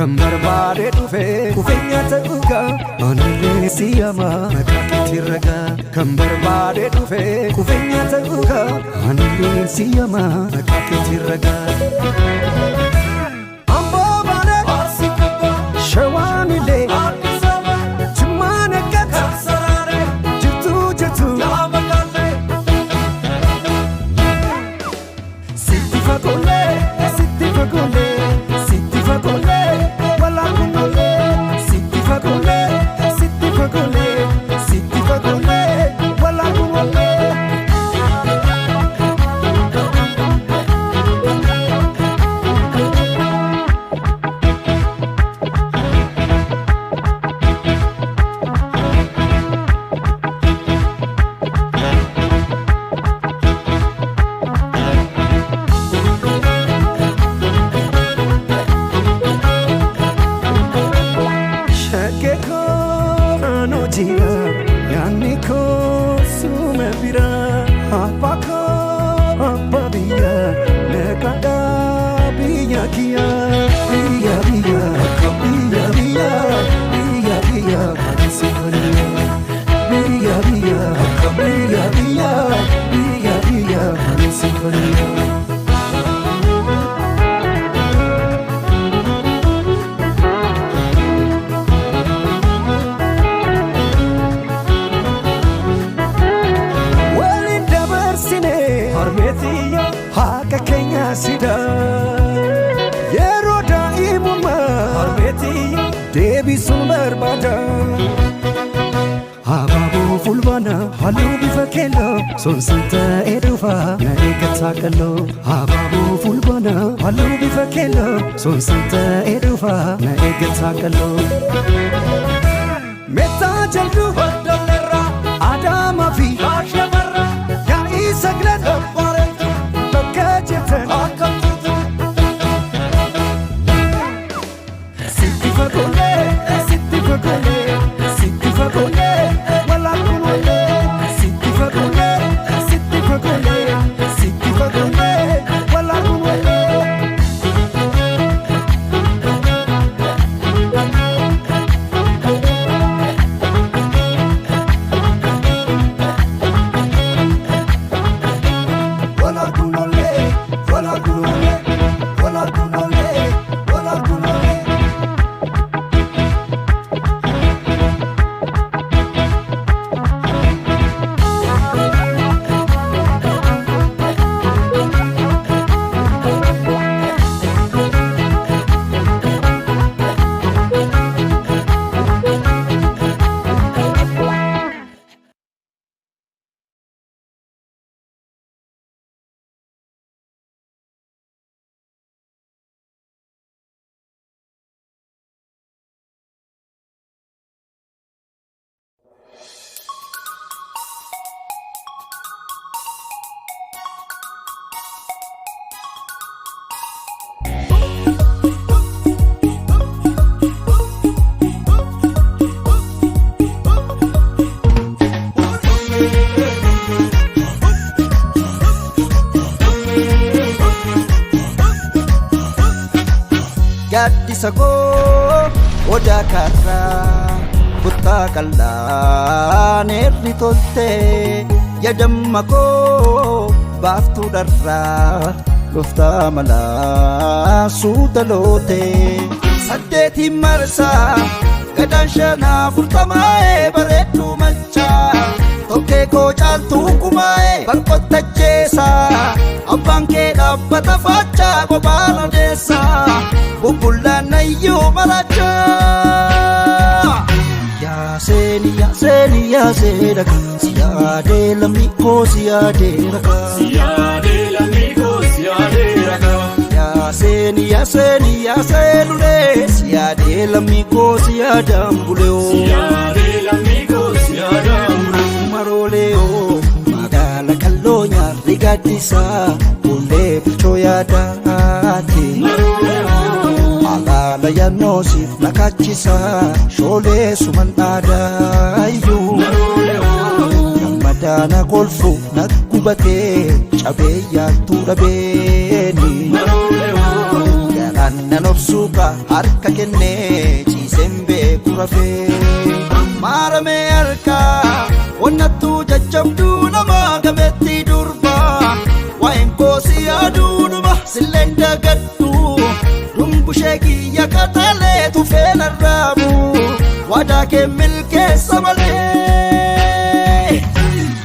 kan barbaade dhufe kufeenya ta'uuka anillee siyama maqaatti raga kan barbaade dhufe kufeenya ta'uuka anillee siyama maqaatti raga ambo bale asikaba shawanile chumana kat sarare jitu yamagale sitti fagole wala kunole sitti fagole wala kunole deebisuun barbaada habaaboo fulbaana halluu bifa keelloo sonsan ta'ee dhufa na eeggataa qalloo habaaboo fulbaana halluu bifa keelloo sonsan ta'ee dhufa na eeggataa qalloo meettaa jaldu hodolleerraa adaamaa fi shamarra yaa'ii saglan bareedu bakka jettan akka gaddisa koo odaa kaarraa kuttaa qal'aan erri toltee yaadamma koo baaftuu dharraa dhuftaa malaa suuta lootee saddeetiin marsaa gadaan shanaa furtamaa'ee bareedduu machaa tokkee koo caaltuu kumaa'ee balqottacheessaa abbaan kee dhaabbata faachaa kophaala deessaa bubbulaan nayyuu marachaa yaaseni raka siyaadee lammii koo siyaadee raka yaaseni siyaadee lammii koo siyaadaan buleoo maroleoo magaala kalloo nyaarri gaaddisaa bullee bulchoo yaadaate alaala yaannoosiif nakachisaa shoolee suman dhaadaayyuu gammadaana kolfu naggubatee cabee yaattuu dhabeeni annan obsuuka harka kennee ciiseen beeku rafee maaramee harkaa onnattuu jajjabduu namaa gameetti durbaa waa'een koosii aduunuma silleen dagaddu dumbushee kiyya kataalee tufee narraabu wadaa kee milkeessa malee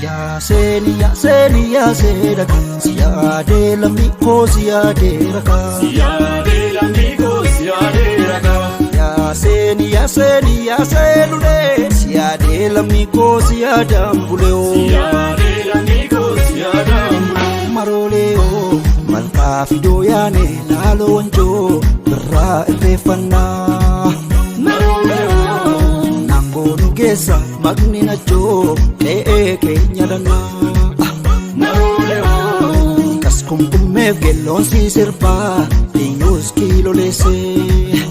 yaaseen yaaseen yaasee dhaka siyaadee lammii koo siyaadee raka siyaadee lammii koo siyaadee raka yaaseen yaaseen yaaseen ulee siyaadee lammii koo siyaadaan bulee siyaadee lammii koo siyaadaan bulee maroolee malkaa fidoo yaane laaloo wanjoo birraa irreeffannaa maroolee nangoo nu geessa maqni nachoo qe'ee keenya dhannaa maroolee kas kumkummeef gelloon sii sirbaa eenyuus kiiloleessee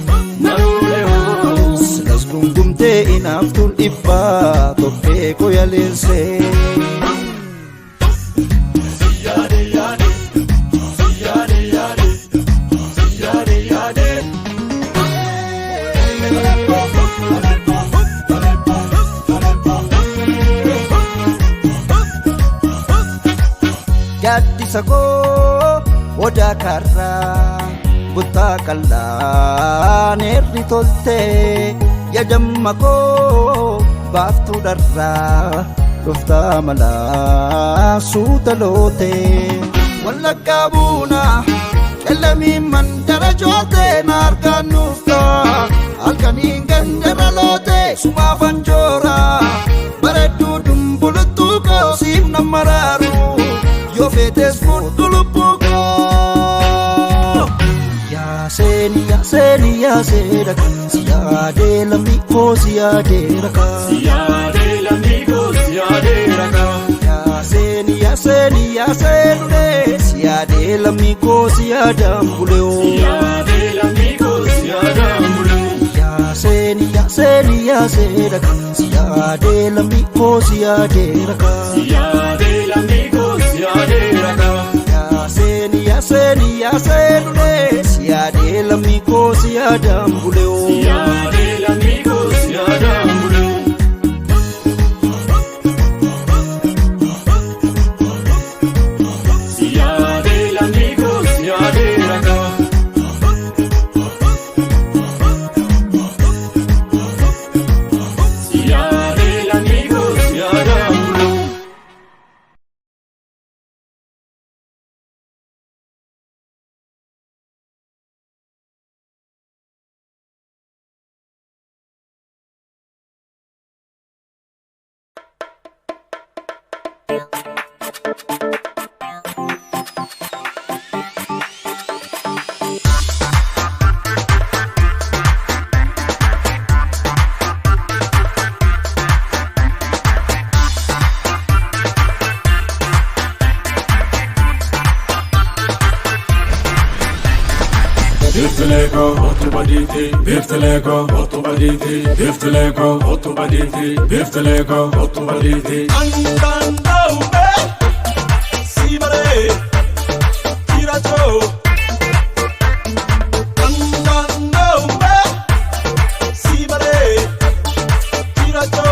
maroolee silas gungumtee inaaftuun dhibbaa tophee koyaleessee Gaaddisa koo odaa karraa buttaa qal'aa neerri toltee yaadamma koo baaftuu dharraa dhuftaa malaa suuta lootee wallaggaa buunaa qellamiin mandara jootee naargaan nuuftaa halkaniin gandara lootee sumaafan jooraa bareedduu dumbuluttuu koo siif nammaraaru yo fetes fudulupuko yaaseen yaaseen yaasee dhaka siyaadee lammii koo siyaadee raka siyaadee lammii koo siyaadee raka yaaseen yaaseen yaaseen ulee siyaadee lammii koo siyaadaan bulee siyaadee lammii koo siyaadaan bulee yaaseen yaaseen yaasee dhaka siyaadee lammii koo siyaadee raka siyaadee lammii koo siyaadee raka yaaseen yaaseen yaaseen ulee siyaadee lammii koo siyaadaan bulee siyaadee lammii koo siyaadaan bulee siyaadee lammii koo siyaadee raka siyaadee lammii koo siyaadaan bulee Biftelego, otubaditi, biftelego, otubaditi, biftelego, otubaditi, biftelego, otubaditi. Andandaume, sibare, tiracho. Andandaume, sibare, tiracho.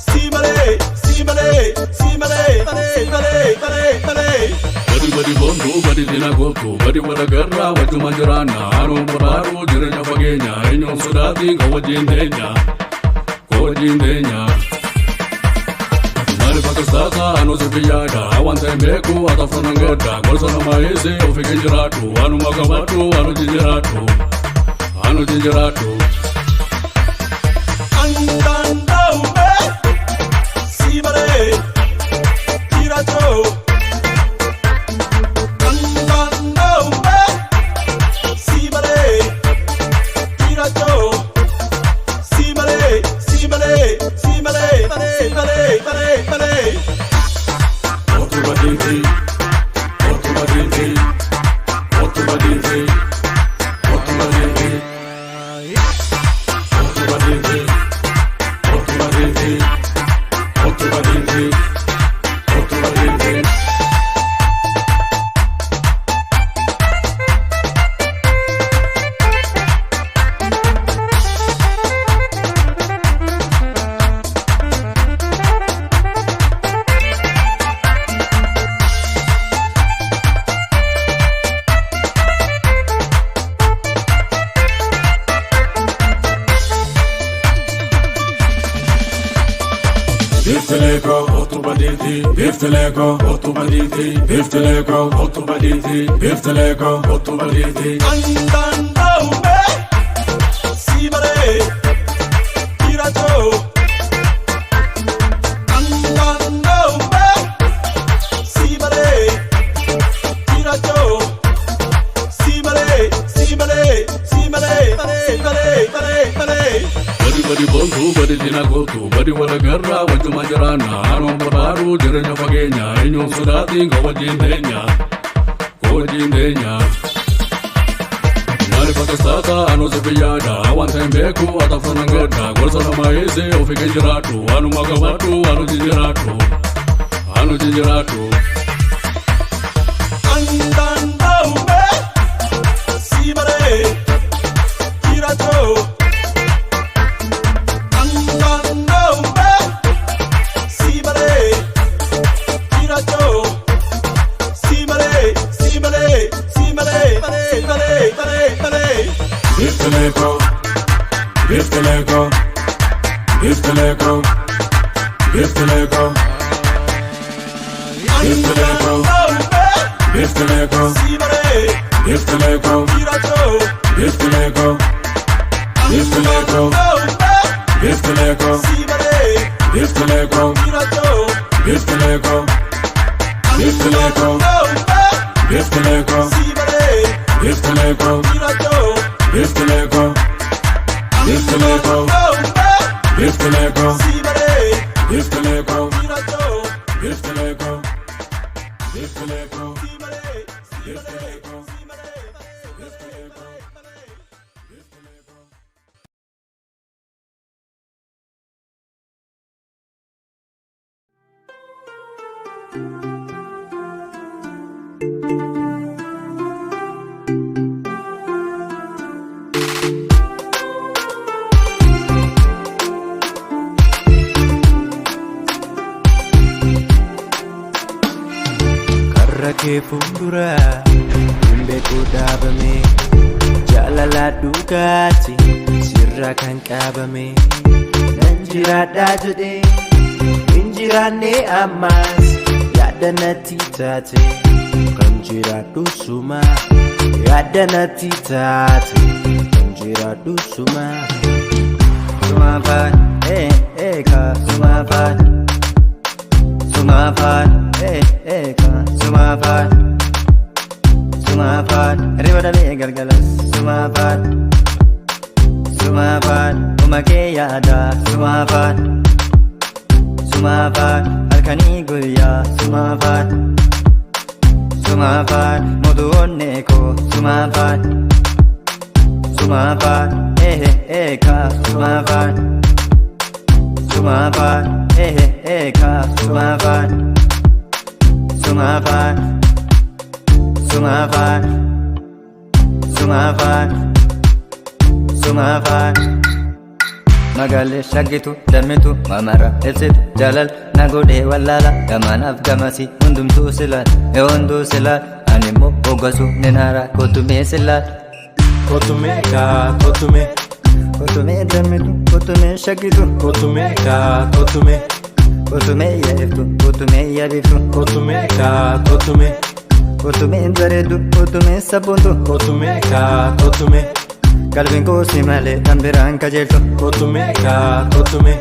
Sibare, sibare, sibare, sibare, sibare, sibare. Badi bondu, badi dinagotu, badi wadagarra, wajju manjirana, anu bararu, jiranya fagenya, enyo sudati, kawajin denya. Mari pakistaka, anu sefiyada, awante meku, atafranangeda, golsana maisi, ofikin jiratu, anu magabatu, anu jinjiratu. Andandaume, sibare, tiracho. Andandaume, sibare, tiracho. Sibare, sibare, sibare, sibare, sibare, sibare. Otubaditi, otubaditi, otubaditi, otubaditi. Otubaditi, otubaditi, otubaditi, otubaditi. Bifteleko, otubaditi, bifteleko, otubaditi, bifteleko, otubaditi, bifteleko, otubaditi. Andandaume, sibare, iracho. Andandaume, sibare, iracho. Sibare, sibare, sibare, sibare, sibare. Badi bontu, badi dinagotu, badi wadagarra, wajju majarana, anu boraru, jirenya fagenya, enyo sudati, ngawajindenya, ngawajindenya. Nari pakistata, anu zebiyada, awanta imbeku, atafana ngoda, golsana maese, ofike jiratu, anu magawatu, anu jinjiratu, anu jinjiratu. Andandaume, sibare, iracho. Andandaume, sibare, iracho. Sibare, sibare, sibare, sibare, sibare. Bifteleko, bifteleko, bifteleko, bifteleko, bifteleko, bifteleko, Sibare, bifteleko, iracho. bifteleko, bifteleko, bifteleko, Sibare, bifteleko, iracho. bifteleko, bifteleko, bifteleko, Sibare, bifteleko, iracho. bifteleko, bifteleko, bifteleko, Sibare, bifteleko, iracho. bifteleko, bifteleko, Sibare, bifteleko. Karake fuldura Imbeku dabame Jalala dugati Sirra kan qabame Nanjiradha jedhe Injiraanne ammas Yaada natti taate Kan jiraadhu suma Yaada natti taate Kan jiraadhu suma Sumafaan ka Sumafaan Sumafaan ka Sumafaan Sumafaan Ribada mee galgalas Sumafaan Sumafaan Umakee yaada Sumafaan Sumafaan Halkanii guyyaa Sumafaan Sumafaan Mudu onnee koo Sumafaan Sumafaan ka Sumafaan Sumafaan ka Sumafaan Sumafaan Sumafaan Sumafaan Sumafaan Magalee shaggitu dammitu mamara ibsitu jaalal nagodhee wallaala gamanaaf gamasi hundumtuu silaal hunduu silaal ani immoo hoggasu nin haaraa kottumee silaal kottumee kaa kottumee kottumee dammitu kottumee shaggitu kottumee kaa kottumee kottumee yaadiftu kottumee yaadiftu kottumee kaa kottumee kottumee bareedu kottumee sabboontu kottumee kaa kottumee Kalbin koo si malee kan biraan kajeeltu kottumee kaa kottumee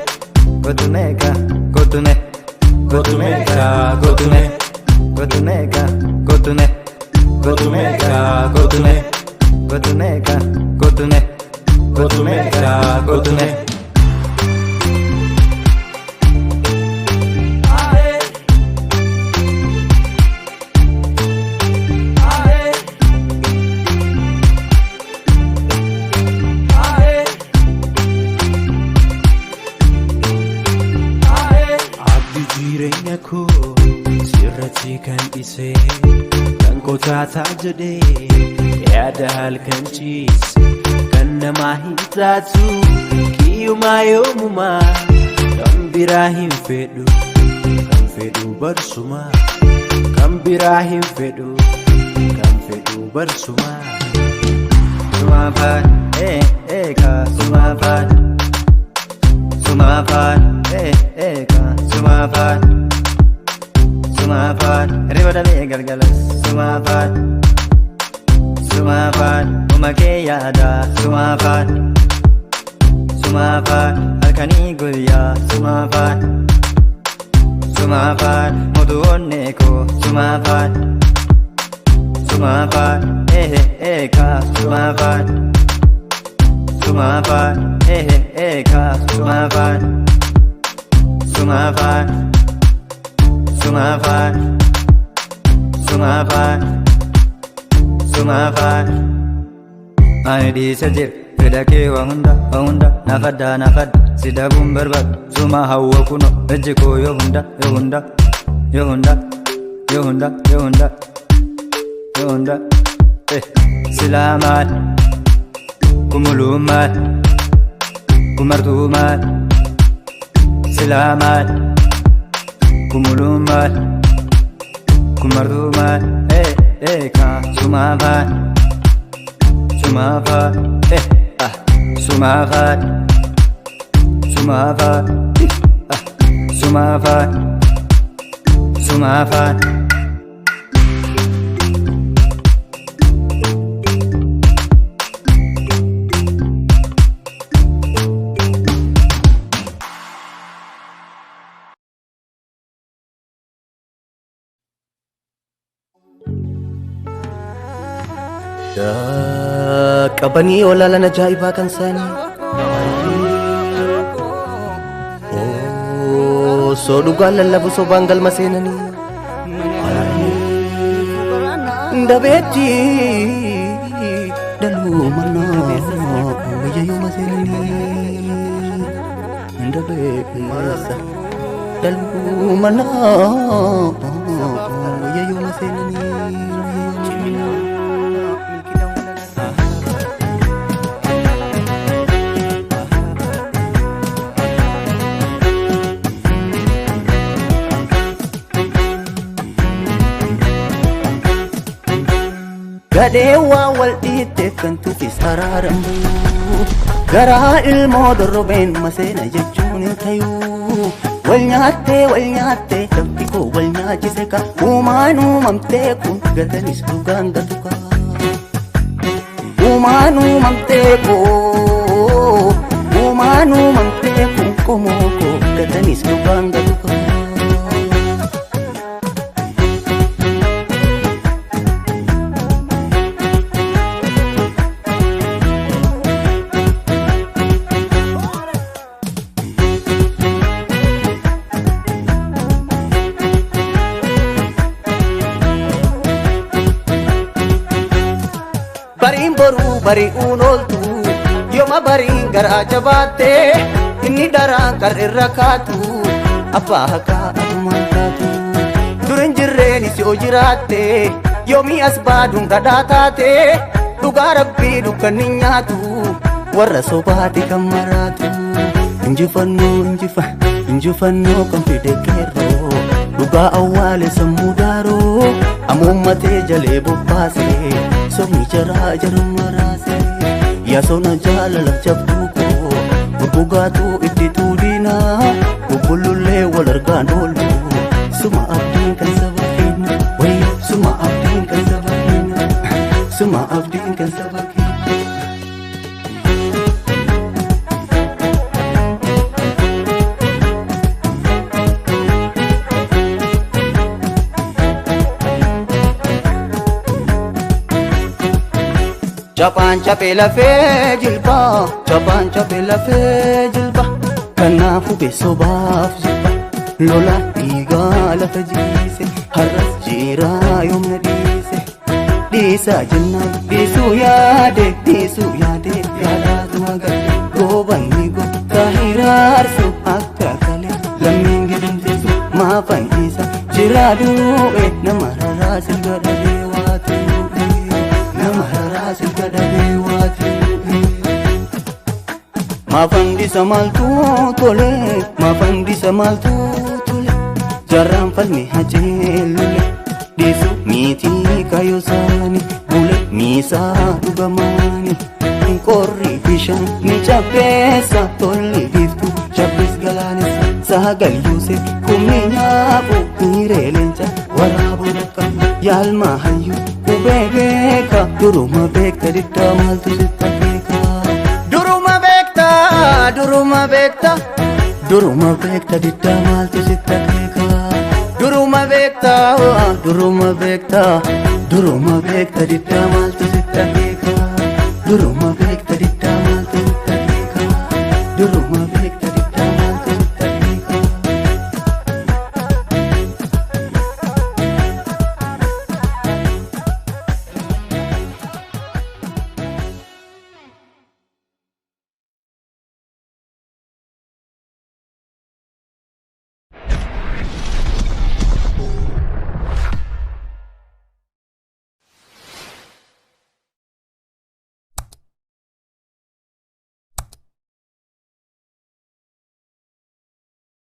kottumee kaa kottumee kottumee kaa kottumee kottumee kaa kottumee kottumee kaa kottumee kottumee kaa kottumee kottumee kaa kottumee jireenya koo sirratti kan dhisee kan kotaataa jedhee yaada halkan ciise kan namaa hin taatu kiyyumaa yoomumaa kan biraa hin fedhu kan fedhu barsumaa kan biraa hin fedhu kan fedhu barsumaa Sumafaan ka Sumafaan Sumafaan ka Sumafaan Sumafan, Sumafan, ribada be galgalas. Sumafan, Sumafan, umakeyada. Sumafan, Sumafan, alkani gulya. Sumafan, Sumafan, muduonneko. Sumafan, Sumafan, ka. Sumafan, Sumafan, ka. Sumafan, Sumafan, Sumafan, Sumafan, Sumafan. Ani di sajir fedake wa hunda nafada sida bumbarbat suma hawa kuno ejiko yo hunda silamat kumulumat kumartumat silamat kumulumat kumartumat ka. Sumafan, Sumafan, Sumafan, Sumafan, Sumafan, Sumafan. Qabanii olaalaan ajaa'ibaa kan isaanii soo dhugaan lallabu sobaan galma seenanii ndabeetti daluu mannaa biyya yooma seenanii ndabeessa daluu mannaa biyya yooma seenanii. Gadeewwan wal dhiitteeffantuu fi saraaramuu garaa ilmoo dorrobeen maseena jechuun hin tayuu wal nyaattee sabti koo wal nyaachise ka uumaan uumamtee kun gatanis dhugaan gatu ka uumaan uumamtee kun qomoo koo gatanis dhugaan gatu ka. Bari'uun ooltu yooma bariin garaa jabaattee inni daraan qar'irra kaatu abbaa haqaa adumaan taatu durin jirreen isi o jiraatte yoomii as baaduun gadhaa taate dhugaa rabbii dukkanni nyaatu warra sobaati kan maraatu injifannoo kan fide qeerroo dhugaa awwaale sammuu daaroo amuummatee jalee bobbaasee somni jaraa jarumaraase yaa sona jaalala jabduu koo gurgugaatu itti tuudina bubbulullee wal argaan oolu suma abdiin kan saba keenya wayya suma abdiin kan saba keenya suma abdiin kan saba keenya. Chapaan chapee lafee jilba kanaafuu beesobaaf jilba lola dhiigaa lafa jiise har'as jiraa yoomna dhiisaa jennaan dhiisuu yaade yaadaatu agarre goobanni gokkaa hiraarsu akka kalee lammiin gidimteessu maafan dhiisa jiraa du'e nama raraasin gadhabee waatu Mafandisa maltu tole jarran falmi hajelule disu miti kayo sani bule misa dugamani korri bishan ni chapesa tolli biftu chapis galani sagal yuuse kumni nyaabu miiree leenca waraabuu dhaqqabu yaalma hayyu qubee beeka duruma beekta diddaa maaltu sitta beeka duruma beekta duruma beekta duruma beekta diddaa maaltu sitta beeka duruma beekta duruma beekta duruma beekta diddaa maaltu sitta beeka duruma beekta diddaa maaltu sitta beeka duruma